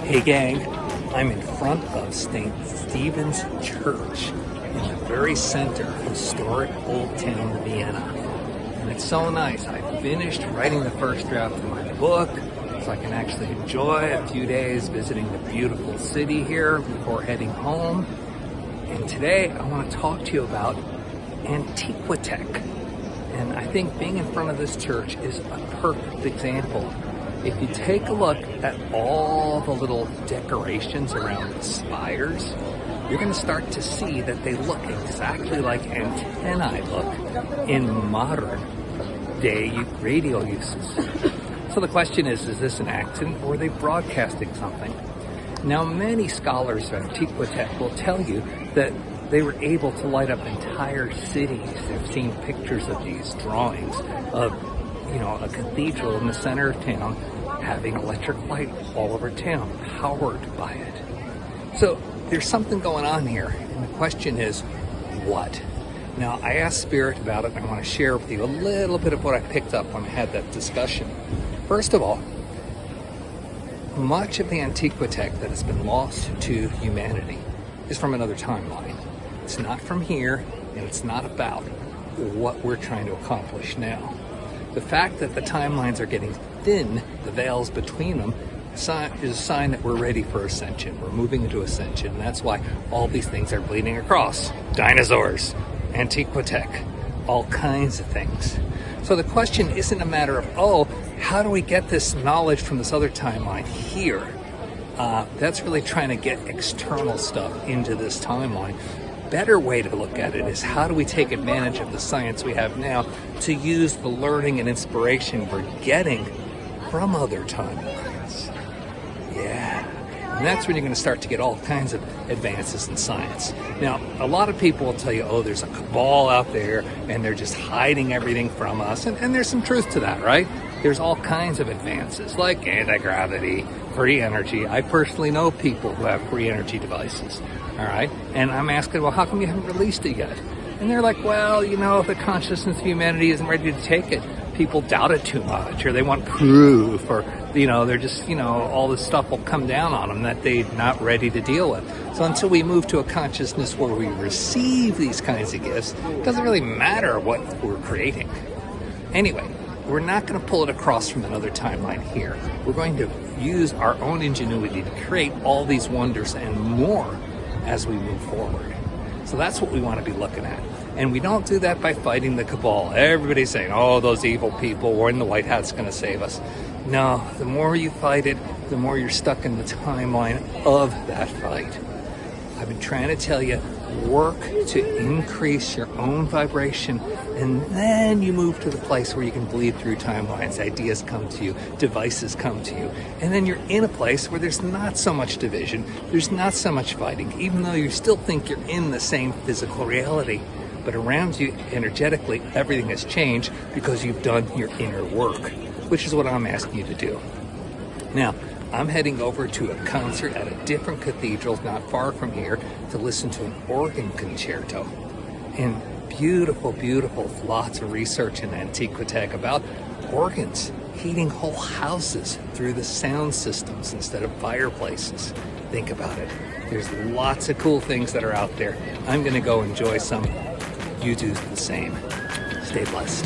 Hey gang, I'm in front of St. Stephen's Church in the very center of historic Old Town Vienna. And it's so nice. I finished writing the first draft of my book, so I can actually enjoy a few days visiting the beautiful city here before heading home. And today I want to talk to you about Antiquitech. And I think being in front of this church is a perfect example. If you take a look at all the little decorations around the spires, you're going to start to see that they look exactly like antennae look in modern day radio uses. So the question is this an accident or are they broadcasting something? Now, many scholars of Antiquitech will tell you that they were able to light up entire cities. They've seen pictures of these drawings of, a cathedral in the center of town having electric light all over town, powered by it. So there's something going on here, and the question is, what? Now, I asked Spirit about it, and I want to share with you a little bit of what I picked up when I had that discussion. First of all, much of the Antiquitech that has been lost to humanity is from another timeline. It's not from here, and it's not about what we're trying to accomplish now. The fact that the timelines are getting thin, the veils between them, is a sign that we're ready for ascension. We're moving into ascension, and that's why all these things are bleeding across. Dinosaurs, Antiquitech, all kinds of things. So the question isn't a matter of, how do we get this knowledge from this other timeline here? That's really trying to get external stuff into this timeline. Better way to look at it is, how do we take advantage of the science we have now to use the learning and inspiration we're getting from other timelines? Yeah. And that's when you're going to start to get all kinds of advances in science. Now, a lot of people will tell you, there's a cabal out there and they're just hiding everything from us. And there's some truth to that, right? There's all kinds of advances like anti-gravity, free energy. I personally know people who have free energy devices, all right? And I'm asking, how come you haven't released it yet? And they're like, if the consciousness of humanity isn't ready to take it, people doubt it too much, or they want proof, or, they're just, all this stuff will come down on them that they're not ready to deal with. So until we move to a consciousness where we receive these kinds of gifts, it doesn't really matter what we're creating. Anyway, we're not going to pull it across from another timeline here. We're going to use our own ingenuity to create all these wonders and more as we move forward. So that's what we want to be looking at. And we don't do that by fighting the cabal. Everybody's saying, those evil people, when the white hat's going to save us. No, the more you fight it, the more you're stuck in the timeline of that fight. I've been trying to tell you, work to increase your own vibration, and then you move to the place where you can bleed through timelines. Ideas come to you, devices come to you, and then you're in a place where there's not so much division, there's not so much fighting, even though you still think you're in the same physical reality. But around you, energetically, everything has changed because you've done your inner work, which is what I'm asking you to do. Now, I'm heading over to a concert at a different cathedral not far from here to listen to an organ concerto. And beautiful, beautiful, lots of research in Antiquitech about organs heating whole houses through the sound systems instead of fireplaces. Think about it. There's lots of cool things that are out there. I'm going to go enjoy some. You do the same. Stay blessed.